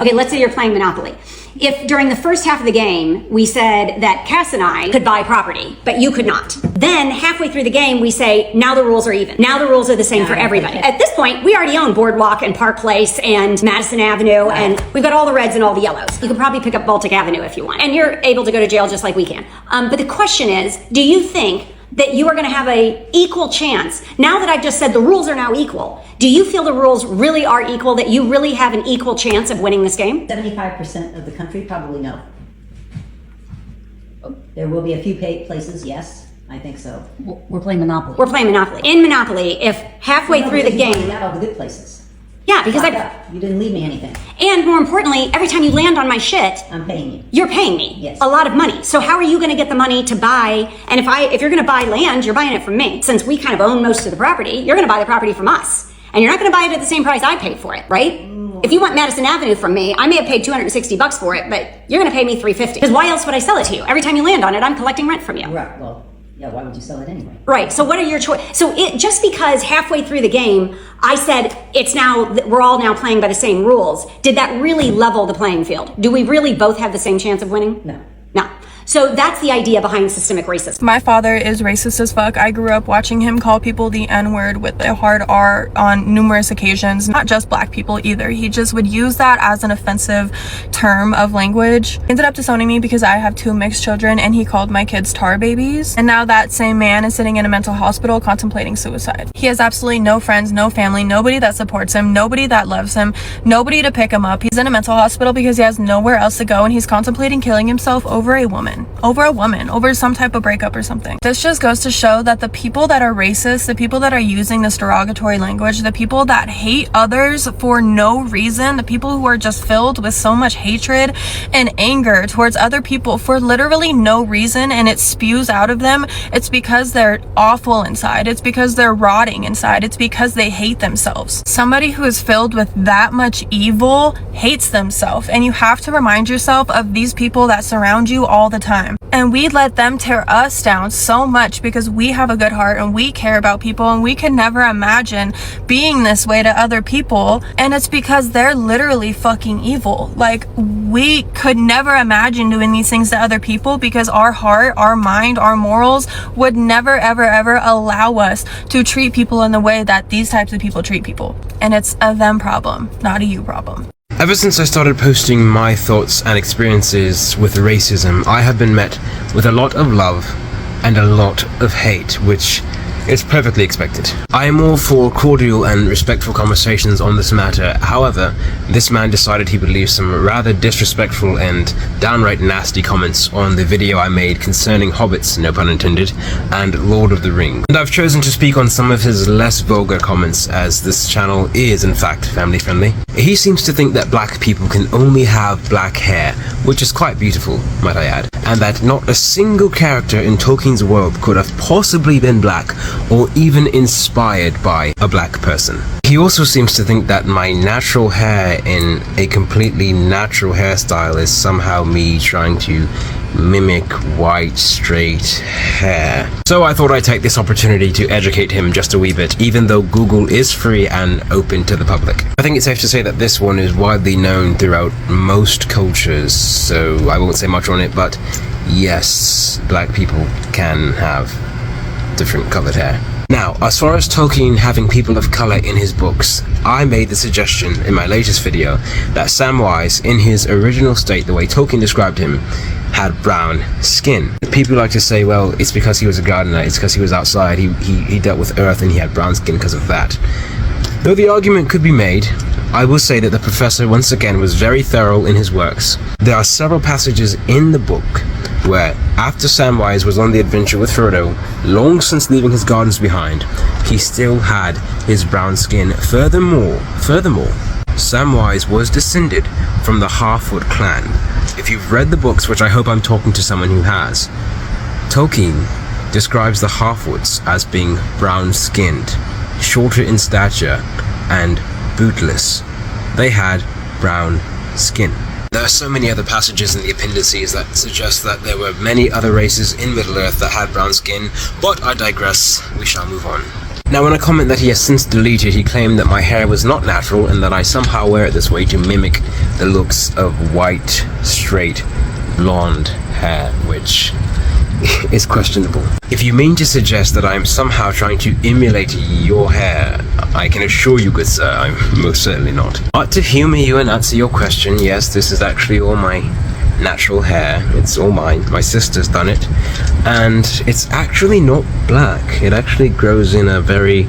Okay, let's say you're playing Monopoly. If during the first half of the game, we said that Cass and I could buy property, but you could not. Then halfway through the game, we say, now the rules are even. Now the rules are the same for everybody. At this point, we already own Boardwalk and Park Place and Madison Avenue, and we've got all the reds and all the yellows. You can probably pick up Baltic Avenue if you want. And you're able to go to jail just like we can. But the question is, do you think that you are going to have a equal chance? Now that I've just said the rules are now equal, do you feel the rules really are equal, that you really have an equal chance of winning this game? 75% of the country, probably no. There will be a few places, yes, I think so. We're playing Monopoly. We're playing Monopoly. In Monopoly, if halfway through the game... Not all the good places. Yeah, because you didn't leave me anything. And more importantly, every time you land on my shit, I'm paying you. You're paying me. Yes. A lot of money. So how are you going to get the money to buy? And if you're going to buy land, you're buying it from me. Since we kind of own most of the property, you're going to buy the property from us. And you're not going to buy it at the same price I paid for it, right? If you want Madison Avenue from me, I may have paid $260 for it, but you're going to pay me $350. Because why else would I sell it to you? Every time you land on it, I'm collecting rent from you. Right. Well, yeah, why would you sell it anyway? Right. So what are your choices? So just because halfway through the game, I said we're all now playing by the same rules, did that really level the playing field? Do we really both have the same chance of winning? No. No. So that's the idea behind systemic racism. My father is racist as fuck. I grew up watching him call people the N-word with a hard R on numerous occasions, not just black people either. He just would use that as an offensive term of language. He ended up disowning me because I have 2 mixed children, and he called my kids tar babies. And now that same man is sitting in a mental hospital contemplating suicide. He has absolutely no friends, no family, nobody that supports him, nobody that loves him, nobody to pick him up. He's in a mental hospital because he has nowhere else to go, and he's contemplating killing himself over a woman, over some type of breakup or something. This just goes to show that the people that are racist, the people that are using this derogatory language, the people that hate others for no reason, the people who are just filled with so much hatred and anger towards other people for literally no reason, and it spews out of them, it's because they're awful inside. It's because they're rotting inside. It's because they hate themselves. Somebody who is filled with that much evil hates themselves, and you have to remind yourself of these people that surround you all the time. And we let them tear us down so much because we have a good heart and we care about people, and we can never imagine being this way to other people. And it's because they're literally fucking evil. Like, we could never imagine doing these things to other people because our heart, our mind, our morals would never, ever, ever allow us to treat people in the way that these types of people treat people. And it's a them problem, not a you problem. Ever since I started posting my thoughts and experiences with racism, I have been met with a lot of love and a lot of hate, which is perfectly expected. I am all for cordial and respectful conversations on this matter. However, this man decided he would leave some rather disrespectful and downright nasty comments on the video I made concerning hobbits, no pun intended, and Lord of the Rings. And I've chosen to speak on some of his less vulgar comments, as this channel is in fact family friendly. He seems to think that black people can only have black hair, which is quite beautiful, might I add, and that not a single character in Tolkien's world could have possibly been black or even inspired by a black person. He also seems to think that my natural hair in a completely natural hairstyle is somehow me trying to mimic white straight hair. So I thought I'd take this opportunity to educate him just a wee bit, even though Google is free and open to the public. I think it's safe to say that this one is widely known throughout most cultures, so I won't say much on it, but yes, black people can have different colored hair. Now, as far as Tolkien having people of color in his books, I made the suggestion in my latest video that Samwise, in his original state, the way Tolkien described him, had brown skin. People like to say, well, it's because he was a gardener, it's because he was outside, he dealt with earth and he had brown skin because of that. Though the argument could be made, I will say that the professor once again was very thorough in his works. There are several passages in the book where, after Samwise was on the adventure with Frodo, long since leaving his gardens behind, he still had his brown skin. Furthermore, Samwise was descended from the Harfoot clan. If you've read the books, which I hope I'm talking to someone who has, Tolkien describes the Harfoots as being brown-skinned, shorter in stature, and bootless. They had brown skin. There are so many other passages in the appendices that suggest that there were many other races in Middle-earth that had brown skin, but I digress. We shall move on. Now, in a comment that he has since deleted, he claimed that my hair was not natural and that I somehow wear it this way to mimic the looks of white, straight, blonde hair, which is questionable. If you mean to suggest that I am somehow trying to emulate your hair, I can assure you, good sir, I'm most certainly not. But to humor you and answer your question, yes, this is actually all my natural hair. It's all mine. My sister's done it. And it's actually not black. It actually grows in a very,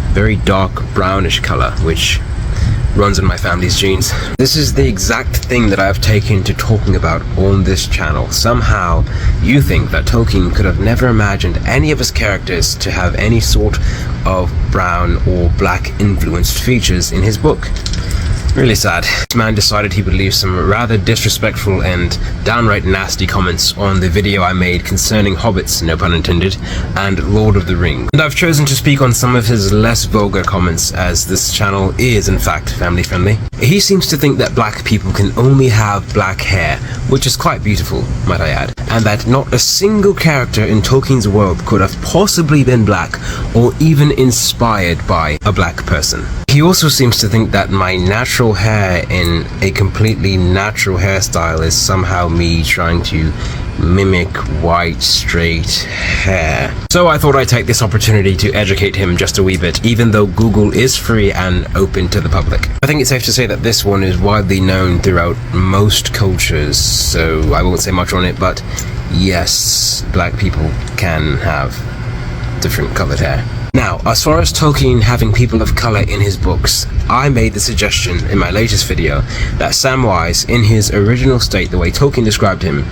very dark brownish color, which runs in my family's genes. This is the exact thing that I've taken to talking about on this channel. Somehow, you think that Tolkien could have never imagined any of his characters to have any sort of brown or black influenced features in his book. Really sad. This man decided he would leave some rather disrespectful and downright nasty comments on the video I made concerning hobbits, no pun intended, and Lord of the Rings. And I've chosen to speak on some of his less vulgar comments, as this channel is in fact family friendly. He seems to think that black people can only have black hair, which is quite beautiful, might I add, and that not a single character in Tolkien's world could have possibly been black or even inspired by a black person. He also seems to think that my natural hair in a completely natural hairstyle is somehow me trying to mimic white straight hair. So I thought I'd take this opportunity to educate him just a wee bit, even though Google is free and open to the public. I think it's safe to say that this one is widely known throughout most cultures, so I won't say much on it, but yes, black people can have different colored hair. Now, as far as Tolkien having people of color in his books, I made the suggestion in my latest video that Samwise, in his original state, the way Tolkien described him,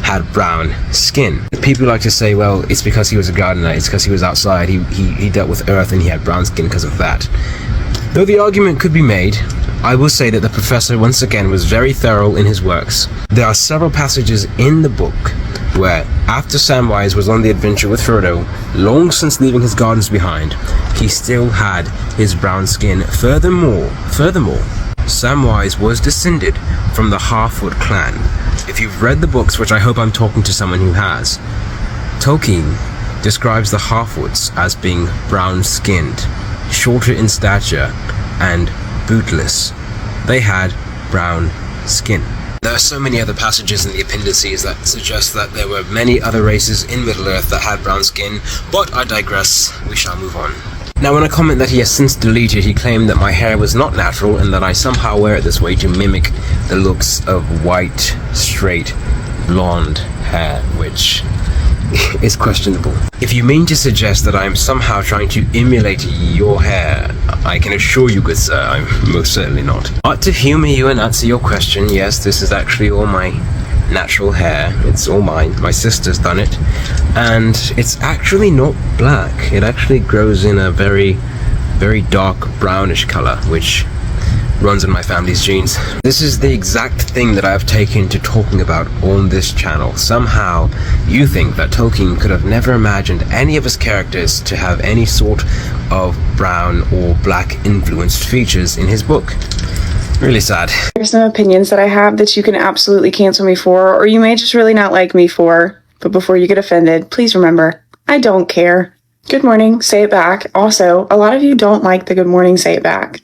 had brown skin. People like to say, well, it's because he was a gardener, it's because he was outside, he dealt with earth and he had brown skin because of that. Though the argument could be made, I will say that the professor once again was very thorough in his works. There are several passages in the book where, after Samwise was on the adventure with Frodo, long since leaving his gardens behind, he still had his brown skin. Furthermore, Samwise was descended from the Harfoot clan. If you've read the books, which I hope I'm talking to someone who has, Tolkien describes the Harfoots as being brown-skinned, shorter in stature, and bootless. They had brown skin. There are so many other passages in the appendices that suggest that there were many other races in Middle-earth that had brown skin, but I digress, we shall move on. Now, in a comment that he has since deleted, he claimed that my hair was not natural and that I somehow wear it this way to mimic the looks of white, straight, blonde hair, which is questionable. If you mean to suggest that I am somehow trying to emulate your hair, I can assure you, good sir, I'm most certainly not. But to humor you and answer your question, yes, this is actually all my natural hair. It's all mine. My sister's done it. And it's actually not black. It actually grows in a very, very dark brownish color, which runs in my family's genes. This is the exact thing that I've taken to talking about on this channel. Somehow, you think that Tolkien could have never imagined any of his characters to have any sort of brown or black influenced features in his book. Really sad. There's some opinions that I have that you can absolutely cancel me for, or you may just really not like me for. But before you get offended, please remember, I don't care. Good morning, say it back. Also, a lot of you don't like the good morning, say it back.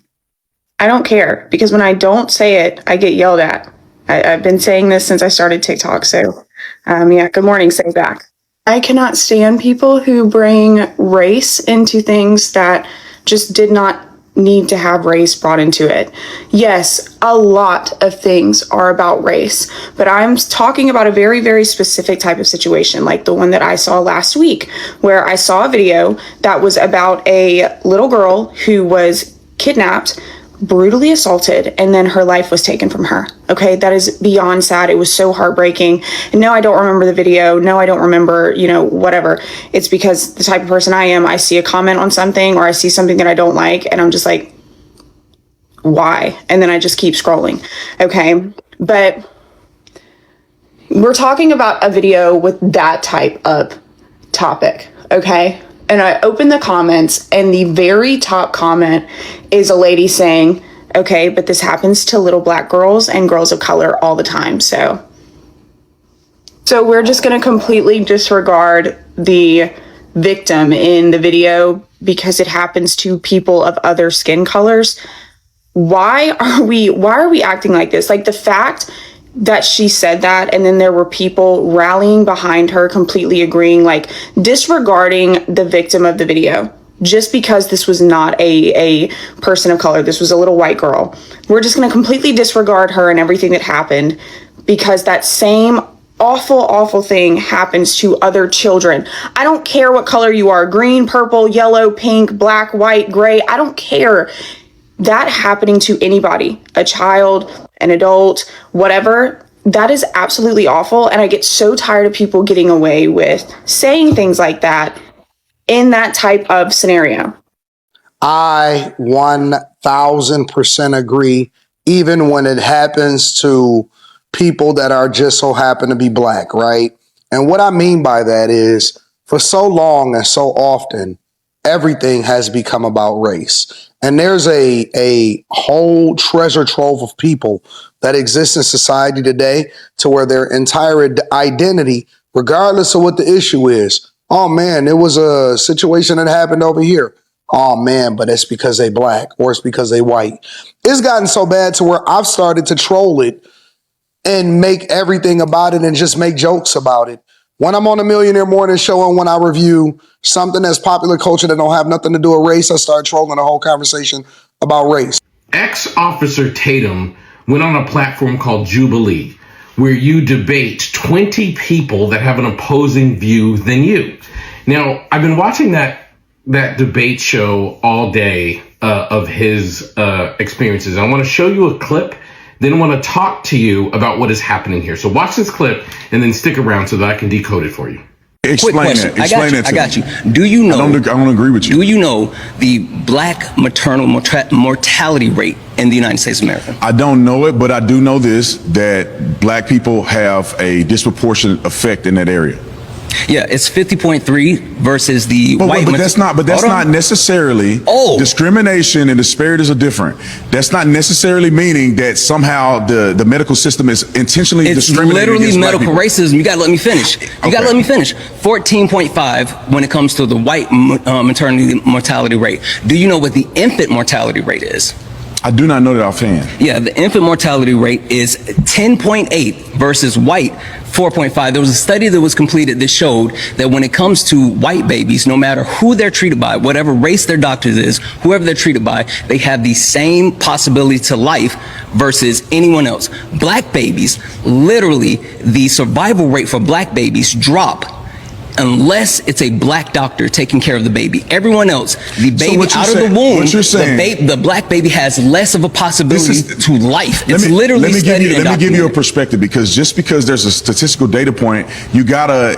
I don't care, because when I don't say it, I get yelled at. I've been saying this since I started TikTok, so yeah, good morning, say it back. I cannot stand people who bring race into things that just did not need to have race brought into it. Yes, a lot of things are about race, but I'm talking about a very, very specific type of situation, like the one that I saw last week, where I saw a video that was about a little girl who was kidnapped, brutally assaulted, and then her life was taken from her. Okay, that is beyond sad. It was so heartbreaking. And no, I don't remember the video. No, I don't remember, whatever. It's because the type of person I am, I see a comment on something or I see something that I don't like, and I'm just like, why? And then I just keep scrolling. Okay, but we're talking about a video with that type of topic. Okay. And I open the comments, and the very top comment is a lady saying, okay, but this happens to little black girls and girls of color all the time. So we're just going to completely disregard the victim in the video because it happens to people of other skin colors. Why are we acting like this? Like, the fact that she said that, and then there were people rallying behind her, completely agreeing, like disregarding the victim of the video, just because this was not a person of color. This was a little white girl. We're just going to completely disregard her and everything that happened because that same awful thing happens to other children. I don't care what color you are, green, purple, yellow, pink, black, white, gray. I don't care. That happening to anybody, a child, an adult, whatever, that is absolutely awful. And I get so tired of people getting away with saying things like that in that type of scenario. I 1000% agree, even when it happens to people that are just so happen to be black, right? And what I mean by that is, for so long and so often, everything has become about race. And there's a whole treasure trove of people that exist in society today to where their entire identity, regardless of what the issue is, oh man, there was a situation that happened over here. Oh man, but it's because they black or it's because they white. It's gotten so bad to where I've started to troll it and make everything about it and just make jokes about it. When I'm on a Millionaire Morning Show and when I review something that's popular culture that don't have nothing to do with race, I start trolling the whole conversation about race. Ex-Officer Tatum went on a platform called Jubilee, where you debate 20 people that have an opposing view than you. Now, I've been watching that debate show all day of his experiences. I want to show you a clip, then I want to talk to you about what is happening here. So watch this clip and then stick around so that I can decode it for you. Explain that. Explain that to me. I got you. Do you know? I don't agree with you. Do you know the black maternal mortality rate in the United States of America? I don't know it, but I do know this, that black people have a disproportionate effect in that area. Yeah, it's 50.3 versus the white. But that's not necessarily discrimination, and disparities are different. That's not necessarily meaning that somehow the medical system is intentionally discriminating against black people. It's literally medical racism. You gotta let me finish. You gotta let me finish. 14.5 when it comes to the white maternity mortality rate. Do you know what the infant mortality rate is? I do not know that offhand. Yeah, the infant mortality rate is 10.8 versus white 4.5. There was a study that was completed that showed that when it comes to white babies, no matter who they're treated by, whatever race their doctors is, whoever they're treated by, they have the same possibility to life versus anyone else. Black babies, literally, the survival rate for black babies drop unless it's a black doctor taking care of the baby. Everyone else, the baby out of the womb, the black baby has less of a possibility to life. It's literally studied and documented. Let me give you a perspective, because just because there's a statistical data point, you gotta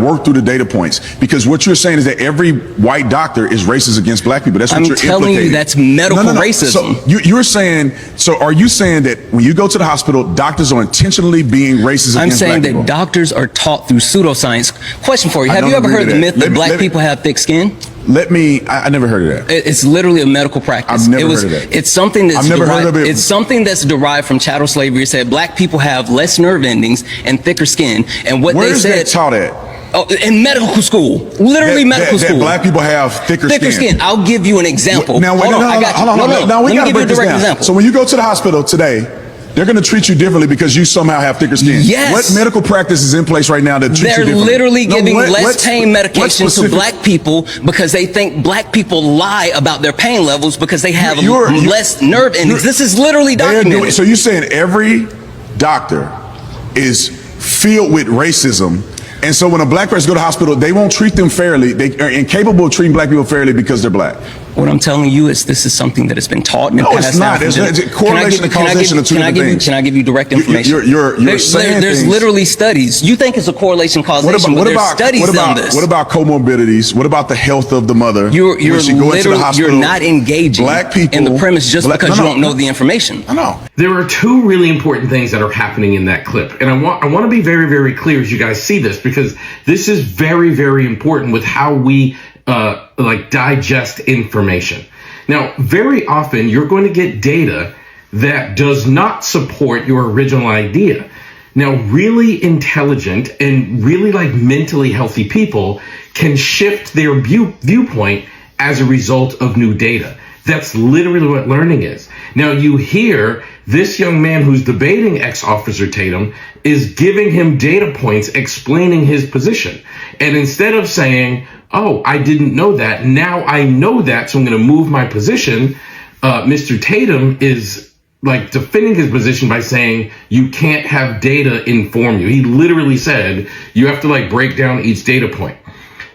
work through the data points, because what you're saying is that every white doctor is racist against black people. That's what you're implicating. I'm telling you, that's medical racism. So you're saying, so are you saying that when you go to the hospital, doctors are intentionally being racist against black people? I'm saying that doctors are taught through pseudoscience. Question for you. Have you ever heard the myth that black people have thick skin? I never heard of that. It's literally a medical practice. I've never heard of that. It's something that's It's something that's derived from chattel slavery. It said black people have less nerve endings and thicker skin. And what Where they is said. that taught at? Oh, in medical school, literally medical school. That black people have thicker skin. I'll give you an example. Now, hold on, I got you. Now we got to break this down. Example. So when you go to the hospital today, they're going to treat you differently because you somehow have thicker skin. Yes. What medical practice is in place right now that treats you differently? They're literally giving less pain medication to black people because they think black people lie about their pain levels because they have less nerve endings. This is literally documented. So you're saying every doctor is filled with racism, and so when a black person go to the hospital, they won't treat them fairly. They are incapable of treating black people fairly because they're black. What I'm telling you is this is something that has been taught. No, it's not. There's correlation and causation of two different things. Can I give you direct information? You're saying there's literally studies. You think it's a correlation causation, but there's studies on this. What about comorbidities? What about the health of the mother? You're not engaging black people in the premise just because you don't know the information. I know. There are two really important things that are happening in that clip. And I want to be very, very clear as you guys see this, because this is very, very important with how we digest information. Now, very often you're going to get data that does not support your original idea. Now, really intelligent and really mentally healthy people can shift their viewpoint as a result of new data. That's literally what learning is. Now you hear this young man who's debating ex-officer Tatum is giving him data points explaining his position. And instead of saying, oh, I didn't know that, now I know that, so I'm going to move my position, Mr. Tatum is like defending his position by saying you can't have data inform you. He literally said you have to like break down each data point.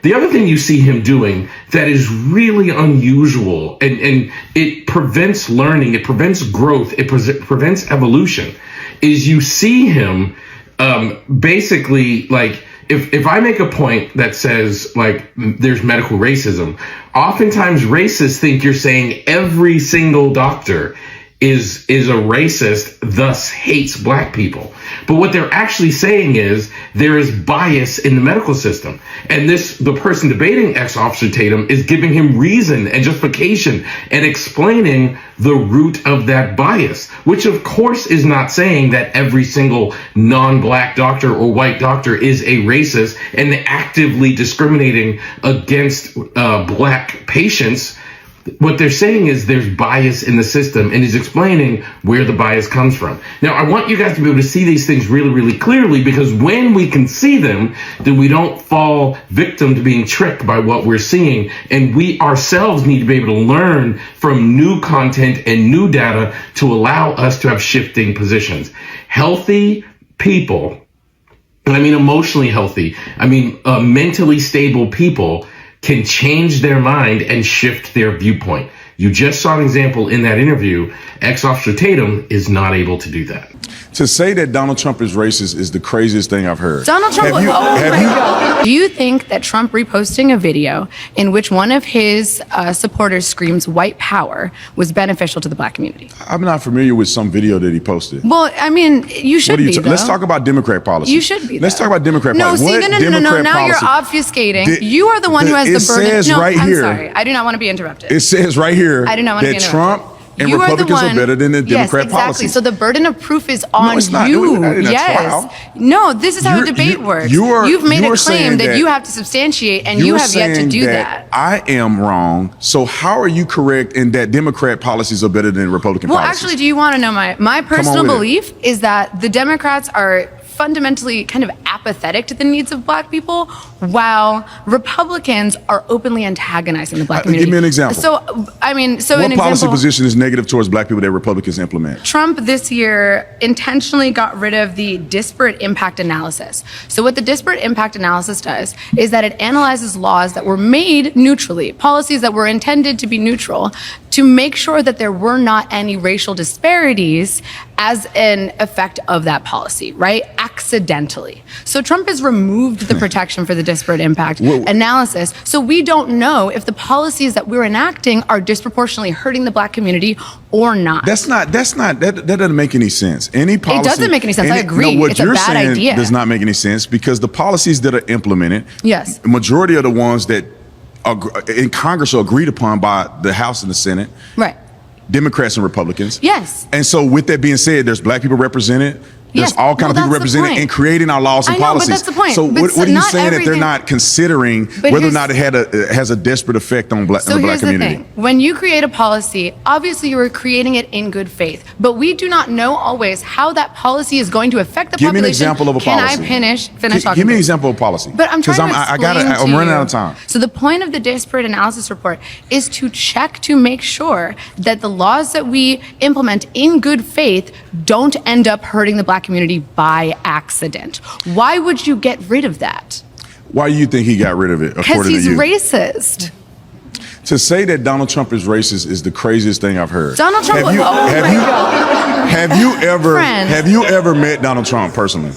The other thing you see him doing that is really unusual and it prevents learning, it prevents growth, it prevents evolution, is you see him basically like, if I make a point that says like there's medical racism, oftentimes racists think you're saying every single doctor is a racist, thus hates black people. But what they're actually saying is there is bias in the medical system. And the person debating ex-officer Tatum is giving him reason and justification and explaining the root of that bias, which of course is not saying that every single non-black doctor or white doctor is a racist and actively discriminating against black patients. What they're saying is there's bias in the system, and he's explaining where the bias comes from. Now, I want you guys to be able to see these things really, really clearly, because when we can see them, then we don't fall victim to being tricked by what we're seeing. And we ourselves need to be able to learn from new content and new data to allow us to have shifting positions. Healthy people, and I mean emotionally healthy, I mean mentally stable people, can change their mind and shift their viewpoint. You just saw an example in that interview. Ex-Officer Tatum is not able to do that. To say that Donald Trump is racist is the craziest thing I've heard. Donald Trump, do you think that Trump reposting a video in which one of his supporters screams white power was beneficial to the black community? I'm not familiar with some video that he posted. Well, I mean, you should be, though. Let's talk about Democrat policy. You should be, Let's talk about Democrat policy. No, now you're obfuscating. You are the one who has the burden. It says right here. I'm sorry. I do not want to be interrupted. It says right here I do not want to be interrupted. Trump and you Republicans are better than the Democrat exactly. policies. So the burden of proof is on it's not. you. Yes. No, this is how a debate works. You've made a claim that you have to substantiate, and you have yet to do that. I am wrong. So how are you correct in that Democrat policies are better than Republican policies? Well, actually, do you want to know my personal belief is that the Democrats are fundamentally kind of apathetic to the needs of black people, while Republicans are openly antagonizing the black community. Give me an example. So, I mean, what policy position is negative towards black people that Republicans implement? Trump this year intentionally got rid of the disparate impact analysis. So what the disparate impact analysis does is that it analyzes laws that were made neutrally, policies that were intended to be neutral, to make sure that there were not any racial disparities as an effect of that policy, right? Accidentally. So Trump has removed the protection for the disparate impact analysis. So we don't know if the policies that we're enacting are disproportionately hurting the black community or not. That doesn't make any sense. Any policy. It doesn't make any sense. I agree. No, what it's you're a bad saying idea. does not make any sense, because the policies that are implemented, yes, the majority of the ones that in Congress are agreed upon by the House and the Senate, right? Democrats and Republicans. Yes. And so with that being said, there's black people represented. There's all kinds of people represented in creating our laws and policies. But that's the point. So what are you saying that they're not considering whether or not it has a desperate effect on the black community? So here's the thing. When you create a policy, obviously you are creating it in good faith. But we do not know always how that policy is going to affect the population. Give me an example of a policy. Can I finish talking? Give me an example of a policy. But I'm trying to explain to you. I'm running out of time. So the point of the disparate analysis report is to check to make sure that the laws that we implement in good faith don't end up hurting the black community by accident. Why would you get rid of that? Why do you think he got rid of it? Because he's racist. To say that Donald Trump is racist is the craziest thing I've heard. Donald Trump. Have you ever met Donald Trump personally?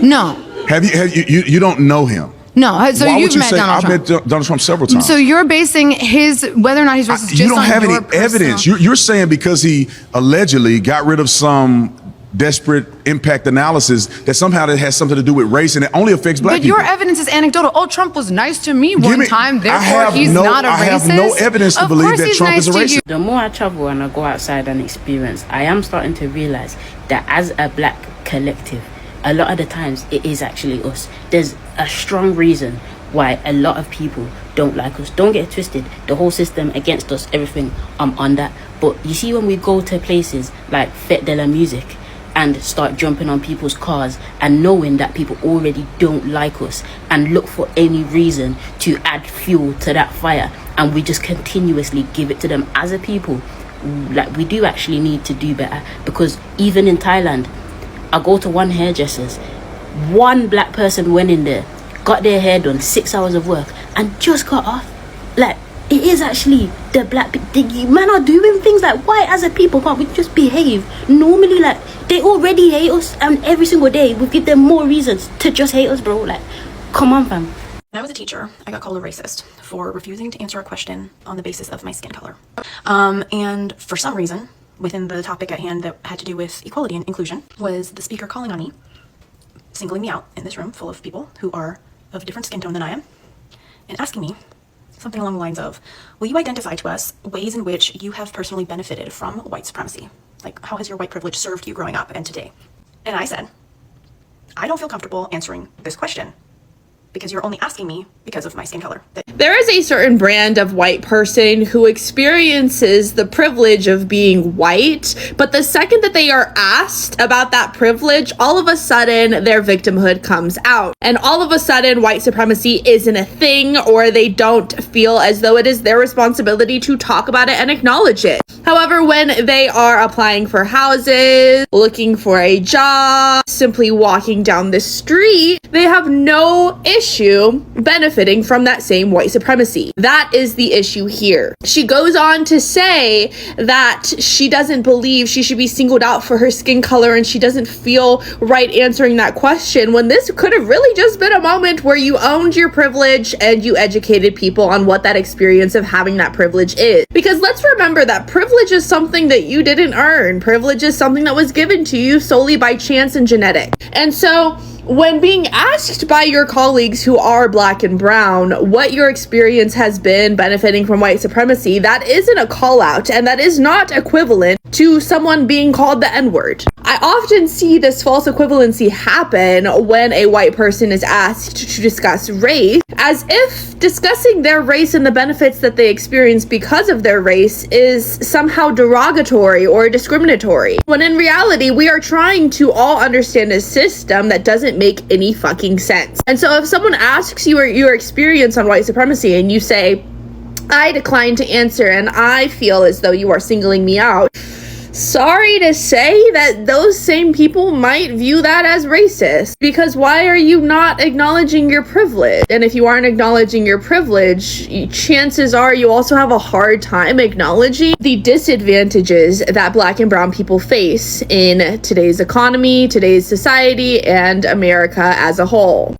No. You don't know him? No. So you've met Donald Trump. I've met Donald Trump several times. So you're basing whether or not he's racist just on your You don't have any evidence. You're saying because he allegedly got rid of some desperate impact analysis that somehow that has something to do with race and it only affects black people. But your evidence is anecdotal. Oh, Trump was nice to me one time, therefore he's not a racist. I have no evidence to believe that Trump is a racist. The more I travel and I go outside and experience, I am starting to realize that as a black collective, a lot of the times it is actually us. There's a strong reason why a lot of people don't like us. Don't get it twisted. The whole system against us, everything, on that. But you see, when we go to places like Fête de la Musique and start jumping on people's cars and knowing that people already don't like us and look for any reason to add fuel to that fire, and we just continuously give it to them as a people, like, we do actually need to do better. Because even in Thailand, I go to one hairdresser's, one black person went in there, got their hair done, 6 hours of work, and just got off. Like, it is actually the black men are doing things like, why as a people can't we just behave normally? Like, they already hate us, and every single day we give them more reasons to just hate us, bro. Like, come on, fam. When I was a teacher, I got called a racist for refusing to answer a question on the basis of my skin color. And for some reason, within the topic at hand that had to do with equality and inclusion, was the speaker calling on me, singling me out in this room full of people who are of a different skin tone than I am, and asking me something along the lines of, will you identify to us ways in which you have personally benefited from white supremacy? Like, how has your white privilege served you growing up and today? And I said, I don't feel comfortable answering this question because you're only asking me because of my skin color. There is a certain brand of white person who experiences the privilege of being white, but the second that they are asked about that privilege, all of a sudden their victimhood comes out. And all of a sudden white supremacy isn't a thing, or they don't feel as though it is their responsibility to talk about it and acknowledge it. However, when they are applying for houses, looking for a job, simply walking down the street, they have no issue benefiting from that same white supremacy. That is the issue here. She goes on to say that she doesn't believe she should be singled out for her skin color, and she doesn't feel right answering that question, when this could have really just been a moment where you owned your privilege and you educated people on what that experience of having that privilege is. Because let's remember that privilege is something that you didn't earn. Privilege is something that was given to you solely by chance and genetic. And so when being asked by your colleagues who are black and brown what your experience has been benefiting from white supremacy, that isn't a call out, and that is not equivalent to someone being called the N-word. I often see this false equivalency happen when a white person is asked to discuss race, as if discussing their race and the benefits that they experience because of their race is somehow derogatory or discriminatory, when in reality we are trying to all understand a system that doesn't make any fucking sense. And so if someone asks you your experience on white supremacy and you say, I decline to answer and I feel as though you are singling me out, sorry to say that those same people might view that as racist, because why are you not acknowledging your privilege? And if you aren't acknowledging your privilege, chances are you also have a hard time acknowledging the disadvantages that black and brown people face in today's economy, today's society, and America as a whole.